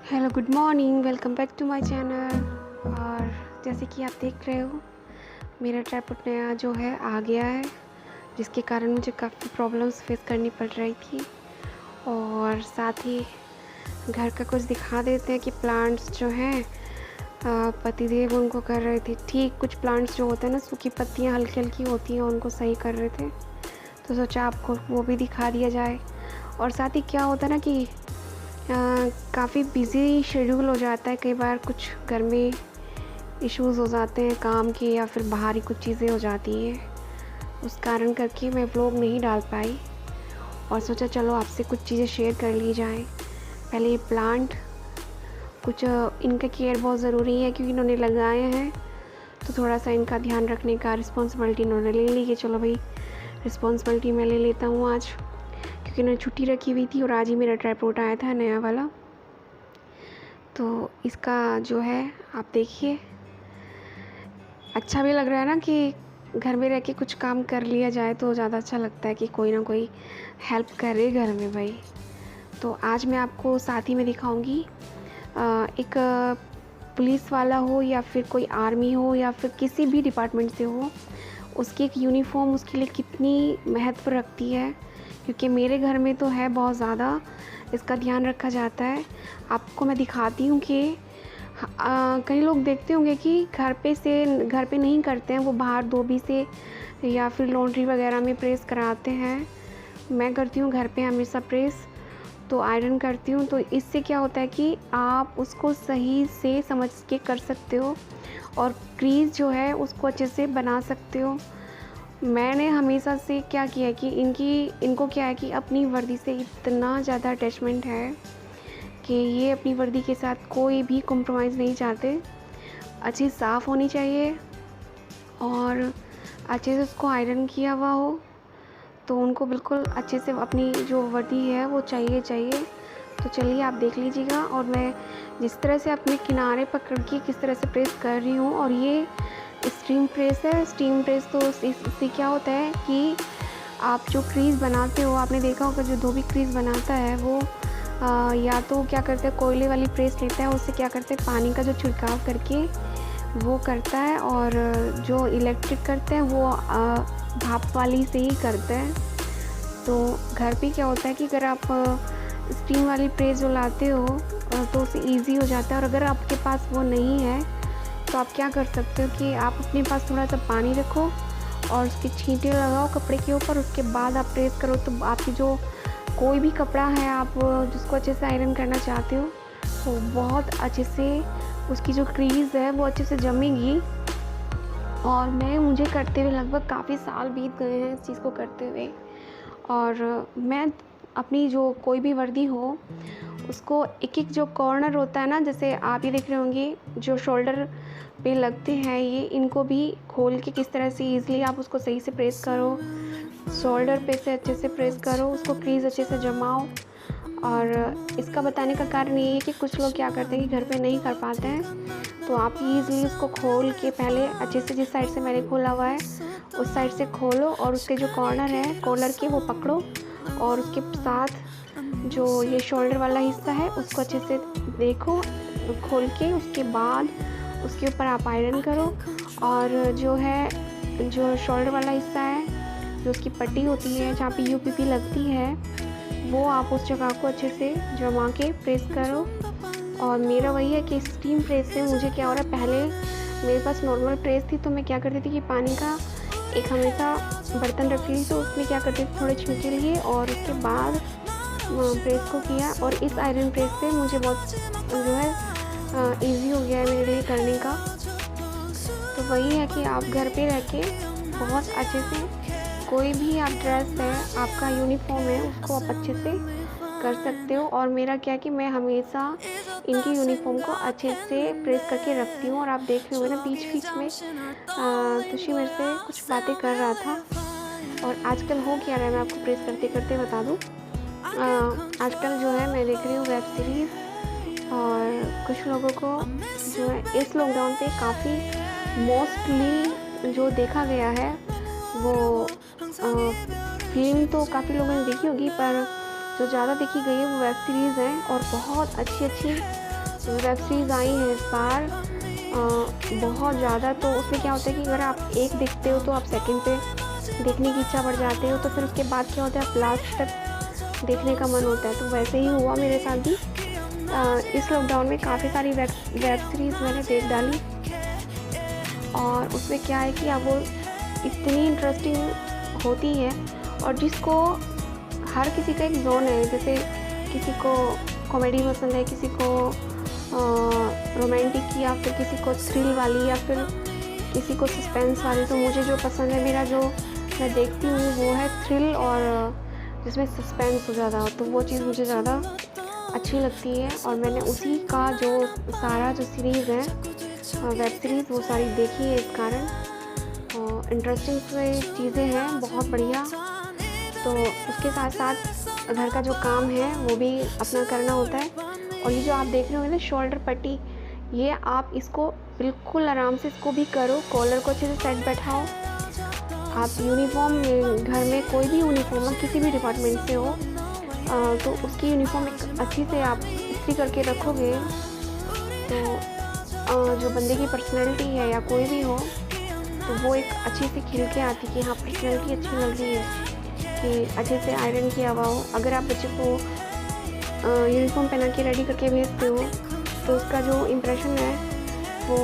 Hello good morning, welcome back to my channel. और जैसे कि आप देख रहे हो, मेरा ट्राइपॉड नया जो है आ गया है, जिसके कारण मुझे काफ़ी प्रॉब्लम्स फेस करनी पड़ रही थी। और साथ ही घर का कुछ दिखा देते हैं कि प्लांट्स जो हैं पतिदेव उनको कर रहे थे ठीक। कुछ प्लांट्स जो होते हैं ना, सूखी पत्तियाँ हल्की हल्की होती हैं, उनको सही कर रहे थे, तो सोचा आपको वो भी दिखा दिया जाए। और साथ ही क्या होता है ना कि काफ़ी बिज़ी शेड्यूल हो जाता है, कई बार कुछ घर में इश्यूज़ हो जाते हैं काम के, या फिर बाहरी कुछ चीज़ें हो जाती हैं, उस कारण करके मैं व्लॉग नहीं डाल पाई। और सोचा चलो आपसे कुछ चीज़ें शेयर कर ली जाए। पहले ये प्लांट कुछ इनका केयर बहुत ज़रूरी है, क्योंकि इन्होंने लगाए हैं, तो थोड़ा सा इनका ध्यान रखने का रिस्पॉन्सिबिलिटी इन्होंने ले ली कि चलो भाई रिस्पॉन्सिबिलिटी मैं ले लेता हूँ आज, क्योंकि उन्होंने छुट्टी रखी हुई थी और आज ही मेरा ट्राइपॉड आया था नया वाला। तो इसका जो है आप देखिए, अच्छा भी लग रहा है ना कि घर में रह के कुछ काम कर लिया जाए, तो ज़्यादा अच्छा लगता है कि कोई ना कोई हेल्प करे घर में भाई। तो आज मैं आपको साथ ही में दिखाऊंगी एक पुलिस वाला हो या फिर कोई आर्मी हो या फिर किसी भी डिपार्टमेंट से हो, उसकी एक यूनिफॉर्म उसके लिए कितनी महत्व रखती है, क्योंकि मेरे घर में तो है बहुत ज़्यादा इसका ध्यान रखा जाता है। आपको मैं दिखाती हूँ कि कई लोग देखते होंगे कि घर पे नहीं करते हैं, वो बाहर धोबी से या फिर लॉन्ड्री वगैरह में प्रेस कराते हैं। मैं करती हूँ घर पे हमेशा प्रेस, तो आयरन करती हूँ। तो इससे क्या होता है कि आप उसको सही से समझ के कर सकते हो और क्रीज़ जो है उसको अच्छे से बना सकते हो। मैंने हमेशा से क्या किया है कि इनको क्या है कि अपनी वर्दी से इतना ज़्यादा अटैचमेंट है कि ये अपनी वर्दी के साथ कोई भी कॉम्प्रोमाइज़ नहीं चाहते। अच्छी साफ़ होनी चाहिए और अच्छे से उसको आयरन किया हुआ हो, तो उनको बिल्कुल अच्छे से अपनी जो वर्दी है वो चाहिए। तो चलिए आप देख लीजिएगा। और मैं जिस तरह से अपने किनारे पकड़ के किस तरह से प्रेस कर रही हूँ, और ये स्टीम प्रेस है। स्टीम प्रेस तो इससे क्या होता है कि आप जो क्रीज़ बनाते हो, आपने देखा होगा जो धोबी क्रीज़ बनाता है वो या तो क्या करते हैं, कोयले वाली प्रेस लेता है, उससे क्या करते हैं पानी का जो छिड़काव करके वो करता है, और जो इलेक्ट्रिक करते हैं वो भाप वाली से ही करते हैं। तो घर पे क्या होता है कि अगर आप स्टीम वाली प्रेस जो लाते हो तो उससे ईज़ी हो जाता है। और अगर आपके पास वो नहीं है तो आप क्या कर सकते हो कि आप अपने पास थोड़ा सा पानी रखो और उसके छींटे लगाओ कपड़े के ऊपर, उसके बाद आप प्रेस करो, तो आपकी जो कोई भी कपड़ा है आप जिसको अच्छे से आयरन करना चाहते हो, तो बहुत अच्छे से उसकी जो क्रीज़ है वो अच्छे से जमेगी। और मुझे करते हुए लगभग काफ़ी साल बीत गए हैं इस चीज़ को करते हुए। और मैं अपनी जो कोई भी वर्दी हो उसको एक जो कॉर्नर होता है ना, जैसे आप ये देख रहे होंगे जो शोल्डर पे लगते हैं, ये इनको भी खोल के किस तरह से ईज़िली आप उसको सही से प्रेस करो, शोल्डर पे से अच्छे से प्रेस करो, उसको क्रीज़ अच्छे से जमाओ। और इसका बताने का कारण ये है कि कुछ लोग क्या करते हैं कि घर पे नहीं कर पाते हैं, तो आप ईज़िली उसको खोल के पहले अच्छे से जिस साइड से मैंने खोला हुआ है उस साइड से खोलो, और उसके जो कॉर्नर है कॉलर के वो पकड़ो, और उसके साथ जो ये शोल्डर वाला हिस्सा है उसको अच्छे से देखो खोल के, उसके बाद उसके ऊपर आप आयरन करो। और जो शोल्डर वाला हिस्सा है, जो उसकी पट्टी होती है जहाँ पे यूपीपी लगती है, वो आप उस जगह को अच्छे से जमा के प्रेस करो। और मेरा वही है कि स्टीम प्रेस से मुझे क्या हो रहा है, पहले मेरे पास नॉर्मल प्रेस थी तो मैं क्या करती थी कि पानी का एक हमेशा बर्तन रखती थी, तो उसमें क्या करती थी थोड़े छींटे लिए और उसके बाद प्रेस को किया। और इस आयरन प्रेस से मुझे बहुत जो है ईज़ी हो गया है मेरे लिए करने का। तो वही है कि आप घर पे रह के बहुत अच्छे से कोई भी आप ड्रेस है, आपका यूनिफॉर्म है, उसको आप अच्छे से कर सकते हो। और मेरा क्या है कि मैं हमेशा इनकी यूनिफॉर्म को अच्छे से प्रेस करके रखती हूँ। और आप देख रहे होंगे ना बीच में तुषी मेरे से कुछ बातें कर रहा था। और आजकल हो क्या रहा है मैं आपको प्रेस करते करते बता दूँ। आजकल जो है मैं देख रही हूँ वेब सीरीज़, और कुछ लोगों को जो है इस लॉकडाउन पे काफ़ी मोस्टली जो देखा गया है वो फिल्म तो काफ़ी लोगों ने देखी होगी, पर जो ज़्यादा देखी गई है वो वेब सीरीज़ है। और बहुत अच्छी अच्छी वेब सीरीज़ आई हैं इस बार बहुत ज़्यादा। तो उसमें क्या होता है कि अगर आप एक देखते हो तो आप सेकंड पे देखने की इच्छा बढ़ जाते हो, तो फिर उसके बाद क्या होता है आप लास्ट तक देखने का मन होता है। तो वैसे ही हुआ मेरे साथ भी। इस लॉकडाउन में काफ़ी सारी वेब सीरीज़ मैंने देख डाली, और उसमें क्या है कि अब वो इतनी इंटरेस्टिंग होती है, और जिसको हर किसी का एक जोन है। जैसे किसी को कॉमेडी पसंद है, किसी को रोमांटिक, या फिर किसी को थ्रिल वाली, या फिर किसी को सस्पेंस वाली। तो मुझे जो पसंद है, मेरा जो मैं देखती हूँ वो है थ्रिल, और जिसमें सस्पेंस हो ज़्यादा हो, तो वो चीज़ मुझे ज़्यादा अच्छी लगती है। और मैंने उसी का जो सारा जो सीरीज़ है वेब सीरीज़ वो सारी देखी है इस कारण। इंटरेस्टिंग चीज़ें हैं, बहुत बढ़िया। तो उसके साथ साथ घर का जो काम है वो भी अपना करना होता है। और ये जो आप देख रहे हो ना शोल्डर पट्टी, ये आप इसको बिल्कुल आराम से इसको भी करो, कॉलर को अच्छे से सेट बैठाओ। आप यूनिफॉर्म घर में कोई भी यूनिफॉर्म किसी भी डिपार्टमेंट से हो, तो उसकी यूनिफॉर्म एक अच्छी से आप इस्त्री करके रखोगे, तो जो बंदे की पर्सनैलिटी है या कोई भी हो, तो वो एक अच्छी से खिल के आती कि हाँ पर्सनैलिटी अच्छी लग रही है, कि अच्छे से आयरन किया हुआ हो। अगर आप बच्चे को यूनिफॉर्म पहना के रेडी करके भेजते हो, तो उसका जो इम्प्रेशन है वो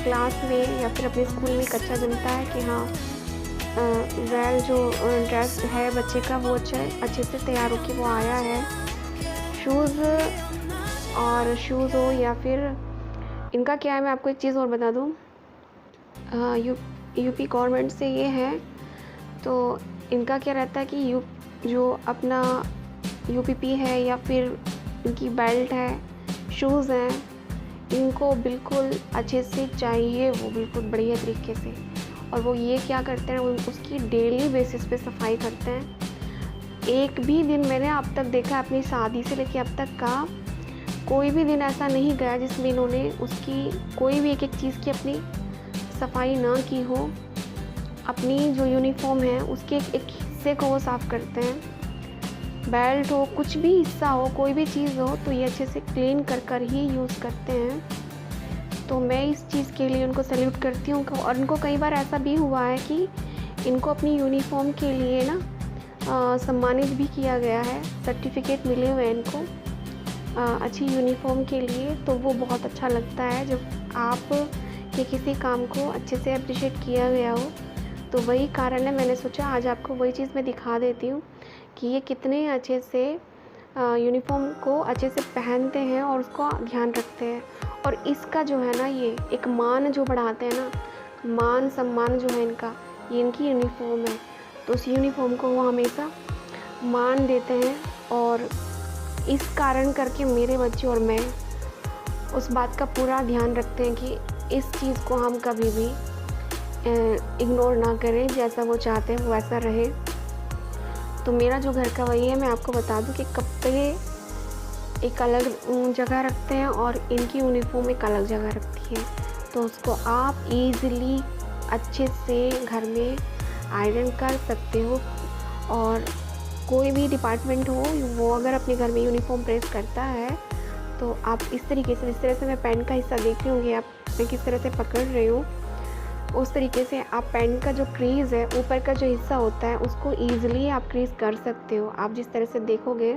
क्लास में या फिर अपने स्कूल में अच्छा बनता है कि हाँ वेल जो ड्रेस है बच्चे का वो अच्छे से तैयार होकर वो आया है। शूज़ हो या फिर इनका क्या है, मैं आपको एक चीज़ और बता दूँ। यूपी गवर्नमेंट से ये है, तो इनका क्या रहता है कि जो अपना यूपीपी है या फिर इनकी बेल्ट है, शूज़ हैं, इनको बिल्कुल अच्छे से चाहिए, वो बिल्कुल बढ़िया तरीके से। और वो ये क्या करते हैं, वो उसकी डेली बेसिस पे सफाई करते हैं। एक भी दिन मैंने अब तक देखा अपनी शादी से लेकर अब तक का कोई भी दिन ऐसा नहीं गया जिसमें इन्होंने उसकी कोई भी एक चीज़ की अपनी सफाई ना की हो। अपनी जो यूनिफॉर्म है उसके एक हिस्से को वो साफ़ करते हैं, बेल्ट हो, कुछ भी हिस्सा हो, कोई भी चीज़ हो, तो ये अच्छे से क्लीन कर ही यूज़ करते हैं। तो मैं इस चीज़ के लिए उनको सैल्यूट करती हूँ। और उनको कई बार ऐसा भी हुआ है कि इनको अपनी यूनिफॉर्म के लिए ना सम्मानित भी किया गया है, सर्टिफिकेट मिले हुए हैं इनको अच्छी यूनिफॉर्म के लिए। तो वो बहुत अच्छा लगता है जब आप के किसी काम को अच्छे से अप्रिशिएट किया गया हो। तो वही कारण है, मैंने सोचा आज आपको वही चीज़ मैं दिखा देती हूँ कि ये कितने अच्छे से यूनिफॉर्म को अच्छे से पहनते हैं और उसको ध्यान रखते हैं। और इसका जो है ना, ये एक मान जो बढ़ाते हैं ना, मान सम्मान जो है इनका, ये इनकी यूनिफॉर्म है। तो उस यूनिफॉर्म को वो हमेशा मान देते हैं, और इस कारण करके मेरे बच्चे और मैं उस बात का पूरा ध्यान रखते हैं कि इस चीज़ को हम कभी भी इग्नोर ना करें, जैसा वो चाहते हैं वो वैसा रहे। तो मेरा जो घर का वही है, मैं आपको बता दूं कि कपड़े एक अलग जगह रखते हैं और इनकी यूनिफॉर्म एक अलग जगह रखती है। तो उसको आप इजीली अच्छे से घर में आयरन कर सकते हो। और कोई भी डिपार्टमेंट हो, वो अगर अपने घर में यूनिफॉर्म प्रेस करता है, तो आप इस तरीके से, जिस तरह से मैं पैंट का हिस्सा देख रही होंगी, आप मैं किस तरह से पकड़ रही हूँ, उस तरीके से आप पैंट का जो क्रीज़ है, ऊपर का जो हिस्सा होता है, उसको ईज़िली आप क्रीज़ कर सकते हो, आप जिस तरह से देखोगे।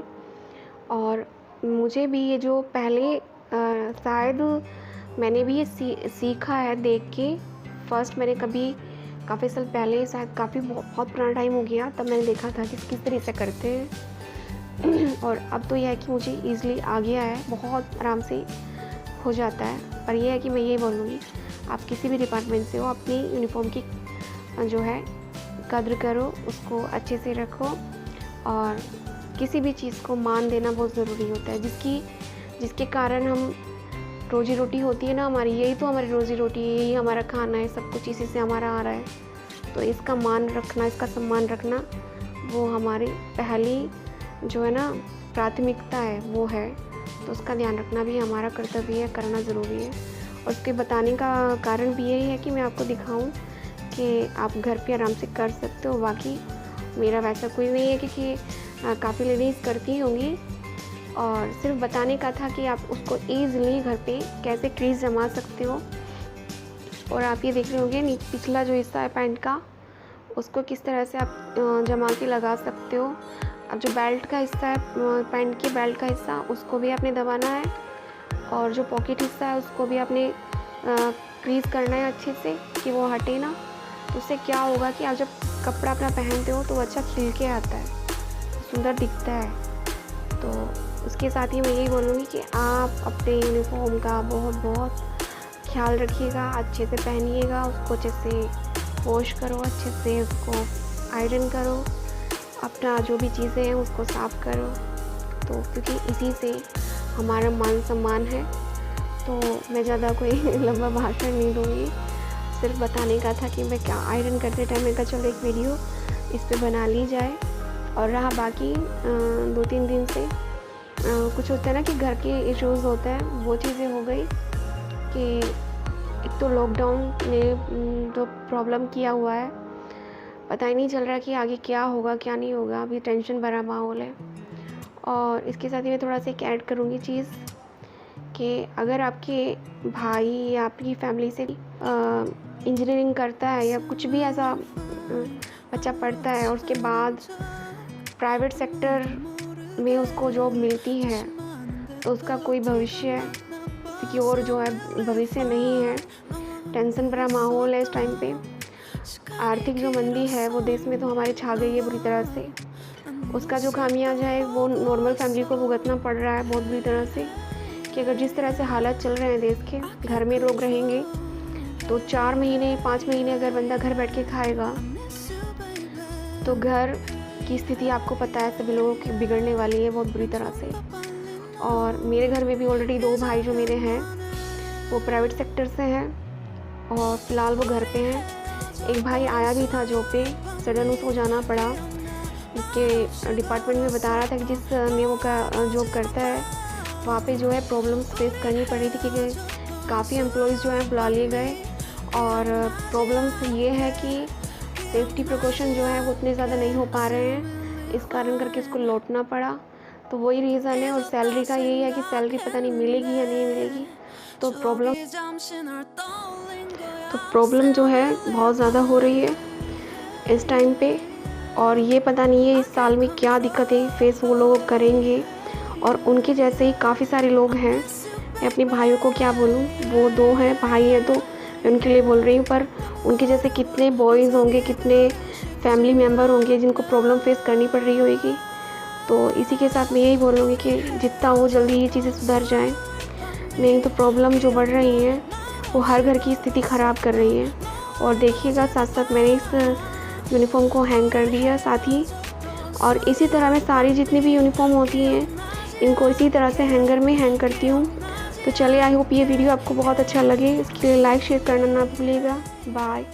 और मुझे भी ये जो पहले शायद मैंने भी ये सीखा है देख के। फर्स्ट मैंने कभी काफ़ी साल पहले, शायद काफ़ी बहुत पुराना टाइम हो गया, तब मैंने देखा था कि किस तरह से करते हैं। और अब तो यह है कि मुझे ईज़िली आ गया है, बहुत आराम से हो जाता है। पर यह है कि मैं ये बोलूँगी, आप किसी भी डिपार्टमेंट से हो, अपनी यूनिफॉर्म की जो है कद्र करो, उसको अच्छे से रखो। और किसी भी चीज़ को मान देना बहुत ज़रूरी होता है, जिसके कारण हम रोज़ी रोटी होती है ना हमारी, यही तो हमारी रोज़ी रोटी है, यही हमारा खाना है, सब कुछ इसी से हमारा आ रहा है। तो इसका मान रखना, इसका सम्मान रखना, वो हमारी पहली जो है ना प्राथमिकता है, वो है। तो उसका ध्यान रखना भी हमारा कर्तव्य है, करना ज़रूरी है। और उसके बताने का कारण भी यही है कि मैं आपको दिखाऊं कि आप घर पे आराम से कर सकते हो। बाकी मेरा वैसा कोई नहीं है, क्योंकि काफ़ी लेडीज़ करती होंगी, और सिर्फ बताने का था कि आप उसको ईज़िली घर पे कैसे क्रीज जमा सकते हो। और आप ये देख रहे होंगे पिछला जो हिस्सा है पैंट का, उसको किस तरह से आप जमा के लगा सकते हो। अब जो बेल्ट का हिस्सा है, पैंट के बेल्ट का हिस्सा, उसको भी आपने दबाना है, और जो पॉकेट हिस्सा है उसको भी आपने क्रीज करना है अच्छे से कि वो हटे ना। तो उससे क्या होगा कि आप जब कपड़ा अपना पहनते हो तो वो अच्छा खिल के आता है, सुंदर दिखता है। तो उसके साथ ही मैं यही बोलूँगी कि आप अपने यूनिफॉर्म का बहुत बहुत ख्याल रखिएगा, अच्छे से पहनिएगा, उसको अच्छे से वॉश करो, अच्छे से उसको आयरन करो, अपना जो भी चीज़ें हैं उसको साफ़ करो। तो क्योंकि इसी से हमारा मान सम्मान है। तो मैं ज़्यादा कोई लंबा भाषण नहीं दूँगी, सिर्फ बताने का था कि मैं क्या आयरन करते टाइम मैं कहा चलो एक वीडियो इस पे बना ली जाए। और रहा बाकी 2-3 दिन से कुछ होता है ना कि घर के इश्यूज़ होते हैं, वो चीज़ें हो गई कि एक तो लॉकडाउन ने जो प्रॉब्लम किया हुआ है, पता ही नहीं चल रहा कि आगे क्या होगा क्या नहीं होगा, अभी टेंशन भरा माहौल है। और इसके साथ ही मैं थोड़ा सा एक ऐड करूँगी चीज़ कि अगर आपके भाई या आपकी फैमिली से इंजीनियरिंग करता है या कुछ भी ऐसा बच्चा पढ़ता है और उसके बाद प्राइवेट सेक्टर में उसको जॉब मिलती है, तो उसका कोई भविष्य सिक्योर जो है भविष्य नहीं है। टेंशन भरा माहौल है इस टाइम पे। आर्थिक जो मंदी है वो देश में तो हमारे छा गई है बुरी तरह से। उसका जो खामियाजा है वो नॉर्मल फैमिली को भुगतना पड़ रहा है बहुत बुरी तरह से। कि अगर जिस तरह से हालात चल रहे हैं देश के, घर में लोग रहेंगे तो 4 महीने 5 महीने अगर बंदा घर बैठ के खाएगा तो घर की स्थिति आपको पता है सभी लोगों की बिगड़ने वाली है बहुत बुरी तरह से। और मेरे घर में भी ऑलरेडी 2 भाई जो मेरे हैं वो प्राइवेट सेक्टर से हैं और फ़िलहाल वो घर पे हैं। एक भाई आया भी था जॉब पे, सडन उसको जाना पड़ा। उसके डिपार्टमेंट में बता रहा था कि जिस में वो का जॉब करता है वहाँ पे जो है प्रॉब्लम्स फेस करनी पड़ी थी क्योंकि काफ़ी एम्प्लॉयज़ जो हैं बुला लिए गए। और प्रॉब्लम्स ये है कि सेफ्टी प्रिकॉशन जो है वो उतने ज़्यादा नहीं हो पा रहे हैं, इस कारण करके उसको लौटना पड़ा। तो वही रीज़न है। और सैलरी का यही है कि सैलरी पता नहीं मिलेगी या नहीं मिलेगी। तो प्रॉब्लम जो है बहुत ज़्यादा हो रही है इस टाइम पे। और ये पता नहीं है इस साल में क्या दिक्कतें फेस वो लोग करेंगे। और उनके जैसे ही काफ़ी सारे लोग हैं, मैं अपने भाइयों को क्या बोलूँ, वो 2 हैं भाई हैं तो मैं उनके लिए बोल रही हूँ, पर उनके जैसे कितने बॉयज़ होंगे, कितने फैमिली मेम्बर होंगे जिनको प्रॉब्लम फेस करनी पड़ रही होगी। तो इसी के साथ मैं यही बोलूँगी कि जितना हो जल्दी ये चीज़ें सुधर जाएं, नहीं तो प्रॉब्लम जो बढ़ रही हैं वो हर घर की स्थिति ख़राब कर रही है। और देखिएगा साथ साथ मैंने इस यूनिफॉर्म को हैंग कर दिया साथ ही। और इसी तरह मैं सारी जितनी भी यूनिफॉर्म होती हैं इनको इसी तरह से हैंगर में हैंग करती हूँ। तो चलिए, आई होप ये वीडियो आपको बहुत अच्छा लगे। इसके लिए लाइक शेयर करना ना भूलिएगा। बाय।